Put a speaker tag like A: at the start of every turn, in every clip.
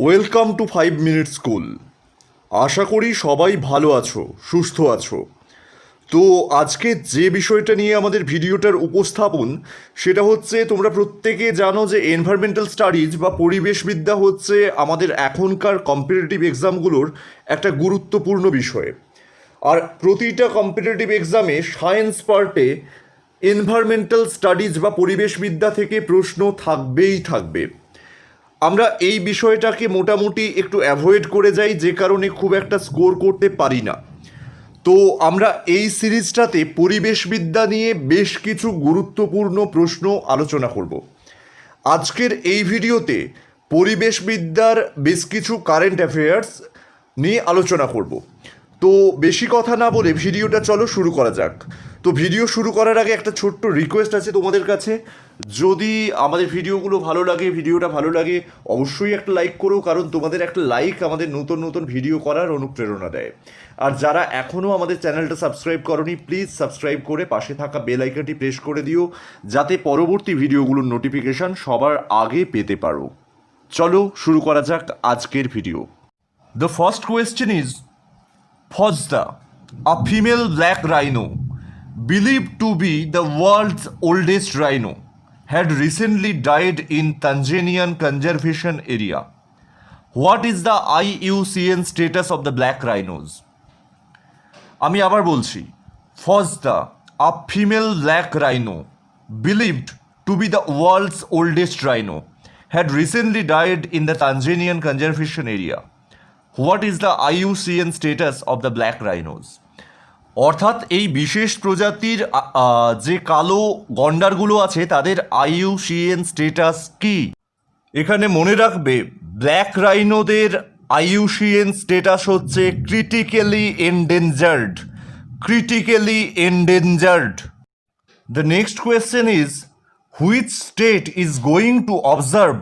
A: Welcome to 5 minute school. আশা করি সবাই ভালো আছো, সুস্থ আছো। তো আজকে যে বিষয়টা নিয়ে আমাদের ভিডিওটার উপস্থাপন, সেটা হচ্ছে তোমরা প্রত্যেকে জানো যে এনভায়রনমেন্টাল স্টাডিজ বা পরিবেশবিদ্যা হচ্ছে আমাদের এখনকার কম্পিটিটিভ এক্সামগুলোর একটা গুরুত্বপূর্ণ বিষয়। আর প্রতিটা কম্পিটিটিভ এক্সামে সায়েন্স পার্টে এনভায়রনমেন্টাল স্টাডিজ বা পরিবেশবিদ্যা থেকে প্রশ্ন থাকবেই থাকবে। আমরা এই বিষয়টাকে মোটামুটি একটু অ্যাভয়েড করে যাই, যে কারণে খুব একটা স্কোর করতে পারি না। তো আমরা এই সিরিজটাতে পরিবেশবিদ্যা নিয়ে বেশ কিছু গুরুত্বপূর্ণ প্রশ্ন আলোচনা করব। আজকের এই ভিডিওতে পরিবেশবিদ্যার বেশ কিছু কারেন্ট অ্যাফেয়ার্স নিয়ে আলোচনা করব। তো বেশি কথা না বলে ভিডিওটা চলো শুরু করা যাক। তো ভিডিও শুরু করার আগে একটা ছোট্ট রিকোয়েস্ট আছে তোমাদের কাছে, যদি আমাদের ভিডিওটা ভালো লাগে অবশ্যই একটা লাইক করো, কারণ তোমাদের একটা লাইক আমাদের নতুন নতুন ভিডিও করার অনুপ্রেরণা দেয়। আর যারা এখনও আমাদের চ্যানেলটা সাবস্ক্রাইব করনি, প্লিজ সাবস্ক্রাইব করে পাশে থাকা বেল আইকনটি প্রেস করে দিও, যাতে পরবর্তী ভিডিওগুলোর নোটিফিকেশান সবার আগে পেতে পারো। চলো শুরু করা যাক আজকের video. The first question is Fozda, a female black rhino, believed to be the world's oldest rhino, had recently died in Tanzanian conservation area. What is the IUCN status of the black rhinos? আমি আবার বলছি, Fozda, a female black rhino, believed to be the world's oldest rhino, had recently died in the Tanzanian conservation area. What is the IUCN status of the black rhinos? অর্থাৎ এই বিশেষ প্রজাতির যে কালো গন্ডারগুলো আছে তাদের IUCN স্টেটাস কি? এখানে মনে রাখবে, ব্ল্যাক রাইনোদের IUCN স্টেটাস হচ্ছে critically endangered. Critically endangered. The next question is, which state is going to observe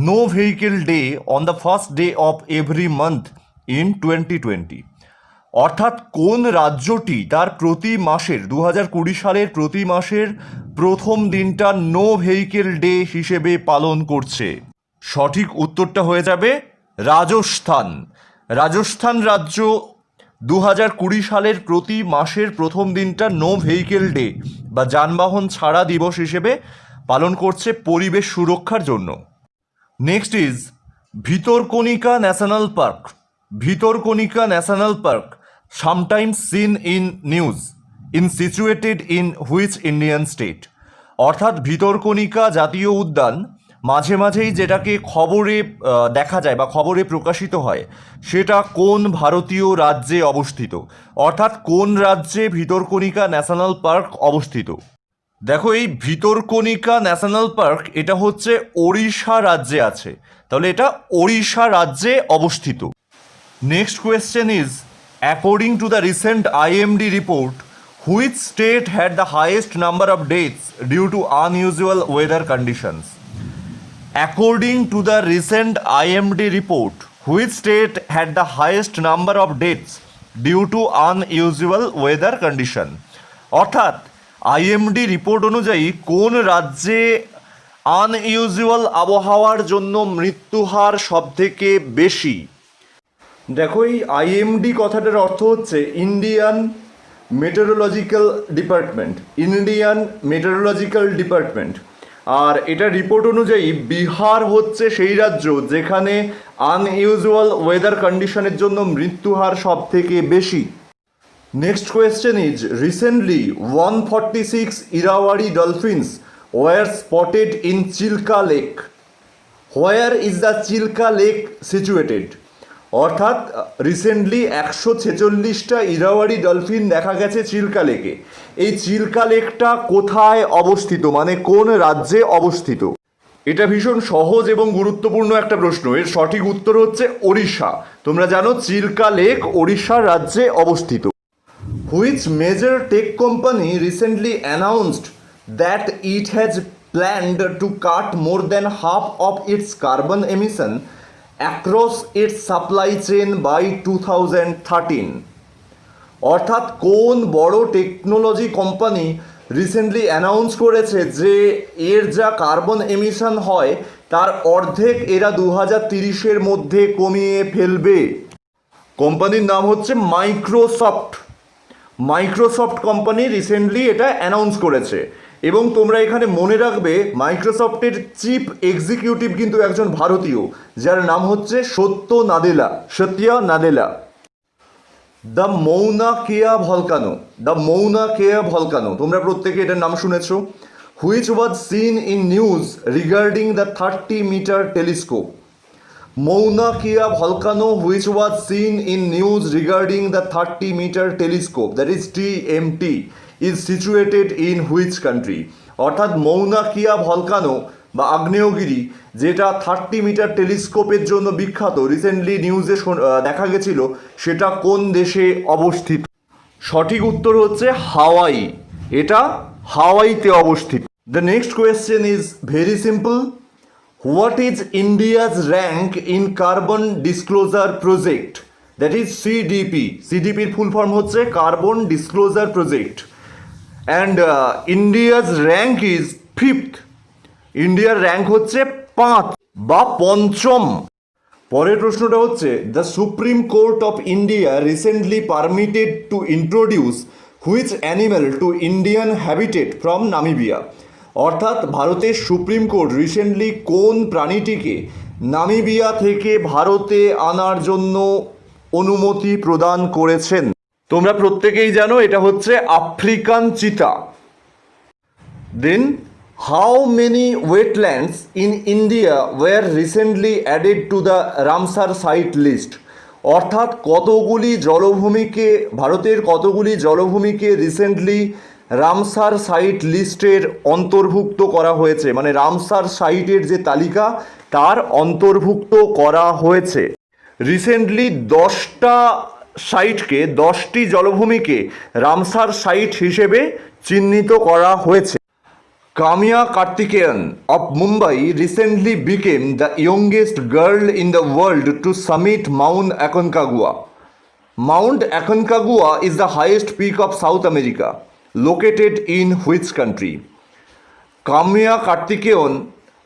A: no vehicle day on the first day of every month in 2020? অর্থাৎ কোন রাজ্যটি তার প্রতি মাসের 2020 সালের প্রতি মাসের প্রথম দিনটা নো ভেহিকেল ডে হিসেবে পালন করছে? সঠিক উত্তরটা হয়ে যাবে রাজস্থান। রাজস্থান রাজ্য 2020 সালের প্রতি মাসের প্রথম দিনটা নো ভেহিকেল ডে বা যানবাহন ছাড়া দিবস হিসেবে পালন করছে পরিবেশ সুরক্ষার জন্য। Next is Bhitarkanika national park. Bhitarkanika national park sometimes scene in news situated in which Indian state? অর্থাৎ ভিতরকণিকা জাতীয় উদ্যান মাঝে মাঝেই যেটাকে খবরে দেখা যায় বা খবরে প্রকাশিত হয়, সেটা কোন ভারতীয় রাজ্যে অবস্থিত? অর্থাৎ কোন রাজ্যে ভিতরকণিকা ন্যাশনাল পার্ক অবস্থিত? দেখো, এই ভিতরকণিকা ন্যাশনাল পার্ক এটা হচ্ছে ওড়িশা রাজ্যে আছে, তাহলে এটা ওড়িশা রাজ্যে অবস্থিত। Next question is, according to the recent IMD report, which state had the highest number of deaths due to unusual weather conditions? According to the recent IMD report, which state had the highest number of deaths due to unusual weather condition? অর্থাৎ IMD report অনুযায়ী কোন রাজ্যে unusual আবহাওয়ার জন্য মৃত্যুহার সবথেকে বেশি? দেখো, এই IMD কথাটার অর্থ হচ্ছে Indian meteorological department. Indian meteorological department. আর এটা রিপোর্ট অনুযায়ী বিহার হচ্ছে সেই রাজ্য যেখানে আনইউজুয়াল ওয়েদার কন্ডিশনের জন্য মৃত্যুহার সব থেকে বেশি। Next question is, recently 146 Irrawaddy dolphins were spotted in Chilka Lake. Where is the Chilka Lake situated? অর্থাৎ রিসেন্টলি 146টা ইরাওয়াড়ি ডলফিন দেখা গেছে চিল্কা লেকে। এই চিল্কা লেকটা কোথায় অবস্থিত, মানে কোন রাজ্যে অবস্থিত? এটা ভীষণ সহজ এবং গুরুত্বপূর্ণ একটা প্রশ্ন। এর সঠিক উত্তর হচ্ছে ওড়িশা। তোমরা জানো চিল্কা লেক ওড়িশা রাজ্যে অবস্থিত। Which major tech company recently announced that it has planned to cut more than half of its carbon emission across its supply chain by 2013? অর্থাৎ কোন বড় টেকনোলজি কোম্পানি রিসেন্টলি অ্যানাউন্স করেছে যে এর যা কার্বন এমিশন হয় তার অর্ধেক এরা 2030-এর মধ্যে কমিয়ে ফেলবে। কোম্পানির নাম হচ্ছে মাইক্রোসফট। মাইক্রোসফট কোম্পানি রিসেন্টলি এটা অ্যানাউন্স করেছে। এবং তোমরা এখানে মনে রাখবে মাইক্রোসফটের চিফ এক্সিকিউটিভ কিন্তু একজন ভারতীয়, যার নাম হচ্ছে সত্য নাদেলা। দ্য মৌনা কেয়া ভলকানো, তোমরা প্রত্যেকে এটার নাম শুনেছ। Which was seen in news regarding the 30-meter telescope. Mauna Kea volcano, which was seen in news regarding the 30-meter telescope, that is TMT, is situated in which country? অর্থাৎ মৌনা কিয়া volcano বা আগ্নেয়গিরি, যেটা 30-মিটার টেলিস্কোপের জন্য বিখ্যাত, রিসেন্টলি নিউজে দেখা গেছিল, সেটা কোন দেশে অবস্থিত? সঠিক উত্তর হচ্ছে হাওয়াই। এটা হাওয়াইতে অবস্থিত। The next question is very simple. What is India's rank in Carbon Disclosure Project? That is CDP. CDP এর ফুল ফর্ম হচ্ছে Carbon Disclosure Project. And India's rank is 5th. ইন্ডিয়ার র্যাঙ্ক হচ্ছে 5 বা পঞ্চম। পরের প্রশ্নটা হচ্ছে the Supreme Court of India recently permitted to introduce which animal to Indian habitat from Namibia. অর্থাৎ ভারতের সুপ্রিম কোর্ট রিসেন্টলি কোন প্রাণীটিকে নামিবিয়া থেকে ভারতে আনার জন্য অনুমতি প্রদান করেছেন? তোমরা প্রত্যেকেই জানো এটা হচ্ছে African cheetah. Then how many wetlands in India were recently added to the Ramsar site list. অর্থাৎ ভারতের কতগুলি জলভূমিকে রিসেন্টলি রামসার সাইট লিস্টের অন্তর্ভুক্ত করা হয়েছে, মানে রামসার সাইটের যে তালিকা তার অন্তর্ভুক্ত করা হয়েছে। রিসেন্টলি 10টি জলভূমিকে রামসার সাইট হিসেবে চিহ্নিত করা হয়েছে। Kamya Karthikeyan of Mumbai recently became the youngest girl in the world to summit Mount Aconcagua. Mount Aconcagua is the highest peak of South America, located in which country? Kamya Karthikeyan,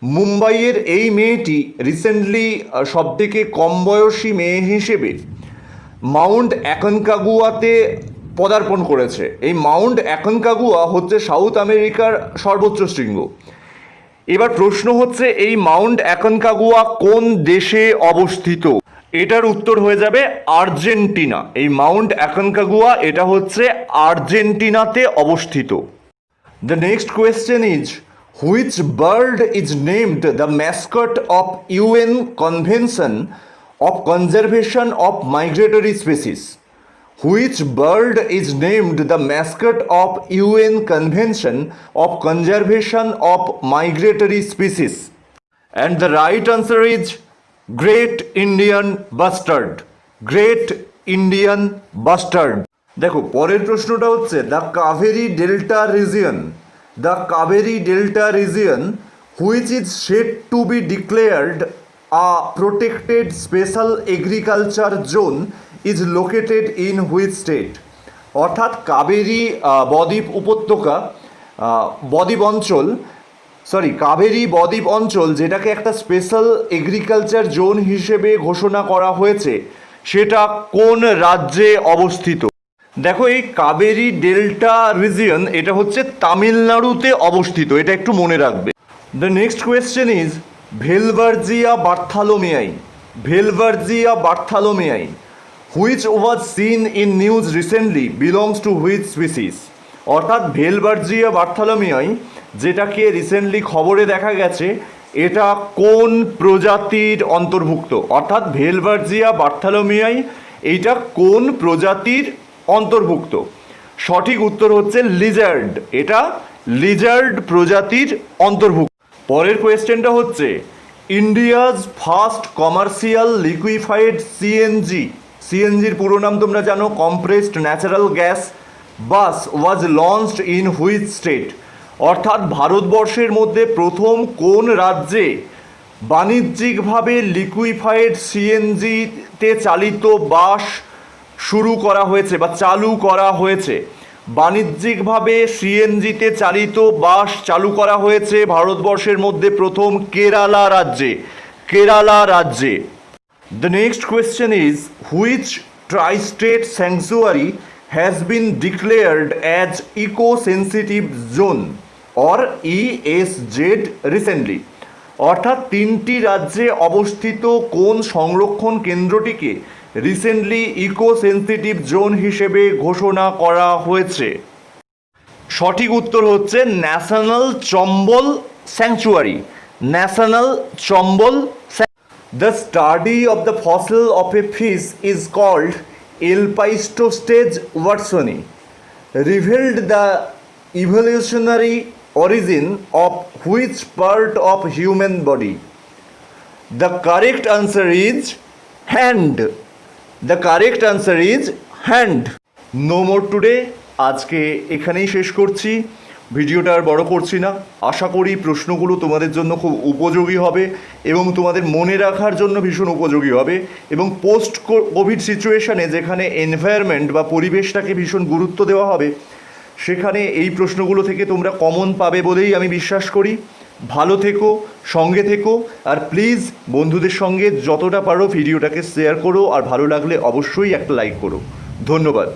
A: মুম্বাইয়ের এই মেয়েটি রিসেন্টলি সবথেকে কম বয়সী মেয়ে হিসেবে মাউন্ট অ্যাকনকাগুয়াতে পদার্পণ করেছে। এই মাউন্ট অ্যাকনকাগুয়া হচ্ছে সাউথ আমেরিকার সর্বোচ্চ শৃঙ্গ। এবার প্রশ্ন হচ্ছে এই মাউন্ট অ্যাকনকাগুয়া কোন দেশে অবস্থিত? এটার উত্তর হয়ে যাবে আর্জেন্টিনা। এই মাউন্ট অ্যাকনকাগুয়া এটা হচ্ছে আর্জেন্টিনাতে অবস্থিত। The next question is which bird is named the mascot of UN convention of conservation of migratory species. Which bird is named the mascot of UN convention of conservation of migratory species? And the right answer is great Indian bastard. Great Indian bastard. দেখো পরের প্রশ্নটা হচ্ছে the Kaveri delta region which is said to be declared a protected special agriculture zone is located in which state? অর্থাৎ কাবেরী বদ্বীপ উপত্যকা কাবেরী বদ্বীপ অঞ্চল, যেটাকে একটা স্পেশাল এগ্রিকালচার জোন হিসেবে ঘোষণা করা হয়েছে, সেটা কোন রাজ্যে অবস্থিত? দেখো এই কাবেরী ডেল্টা রিজিয়ন এটা হচ্ছে তামিলনাড়ুতে অবস্থিত, এটা একটু মনে রাখবে। The next question is Velvargia Bartholomaei which was seen in news recently belongs to which species? অর্থাৎ ভেলভার্জিয়া বার্থালোমেয়াই যেটাকে রিসেন্টলি খবরে দেখা গেছে, এটা কোন প্রজাতির অন্তর্ভুক্ত? অর্থাৎ ভেলভার্জিয়া বার্থালোমেয়াই এইটা কোন প্রজাতির অন্তর্ভুক্ত? সঠিক উত্তর হচ্ছে লিজার্ড। এটা লিজার্ড প্রজাতির অন্তর্ভুক্ত। পরের কোয়েশ্চেনটা হচ্ছে ইন্ডিয়াজ ফার্স্ট কমার্শিয়াল লিকুইফাইড সিএনজির পুরো নাম তোমরা জানো, compressed natural gas bus was launched in which state? অর্থাৎ ভারতবর্ষের মধ্যে প্রথম কোন রাজ্যে বাণিজ্যিকভাবে লিকুইফাইড সিএনজিতে চালিত বাস শুরু করা হয়েছে বা চালু করা হয়েছে? বাণিজ্যিকভাবে সিএনজিতে চালিত বাস চালু করা হয়েছে ভারতবর্ষের মধ্যে প্রথম কেরালা রাজ্যে। কেরালা রাজ্যে। The next question is, which tri-state sanctuary has been declared as eco-sensitive zone or ESZ recently? অর্থাৎ তিনটি রাজ্যে অবস্থিত কোন সংরক্ষণ কেন্দ্রটিকে রিসেন্টলি ইকো সেন্সিটিভ জোন হিসেবে ঘোষণা করা হয়েছে? সঠিক উত্তর হচ্ছে national Chambal sanctuary. National Chambal. The study of the fossil of a fish is called Elpistostage watsoni, revealed the evolutionary origin of which part of human body? The correct answer is hand. The correct answer is hand. No more today. আজকে এখানেই শেষ করছি, ভিডিওটা আর বড় করছি না। আশা করি প্রশ্নগুলো তোমাদের জন্য খুব উপযোগী হবে এবং তোমাদের মনে রাখার জন্য ভীষণ উপযোগী হবে, এবং পোস্ট কোভিড সিচুয়েশানে যেখানে এনভায়রনমেন্ট বা পরিবেশটাকে ভীষণ গুরুত্ব দেওয়া হবে, সেখানে এই প্রশ্নগুলো থেকে তোমরা কমন পাবে বলেই আমি বিশ্বাস করি। ভালো থেকো, সঙ্গে থেকো, আর প্লিজ বন্ধুদের সঙ্গে যতটা পারো ভিডিওটাকে শেয়ার করো, আর ভালো লাগলে অবশ্যই একটা লাইক করো। ধন্যবাদ।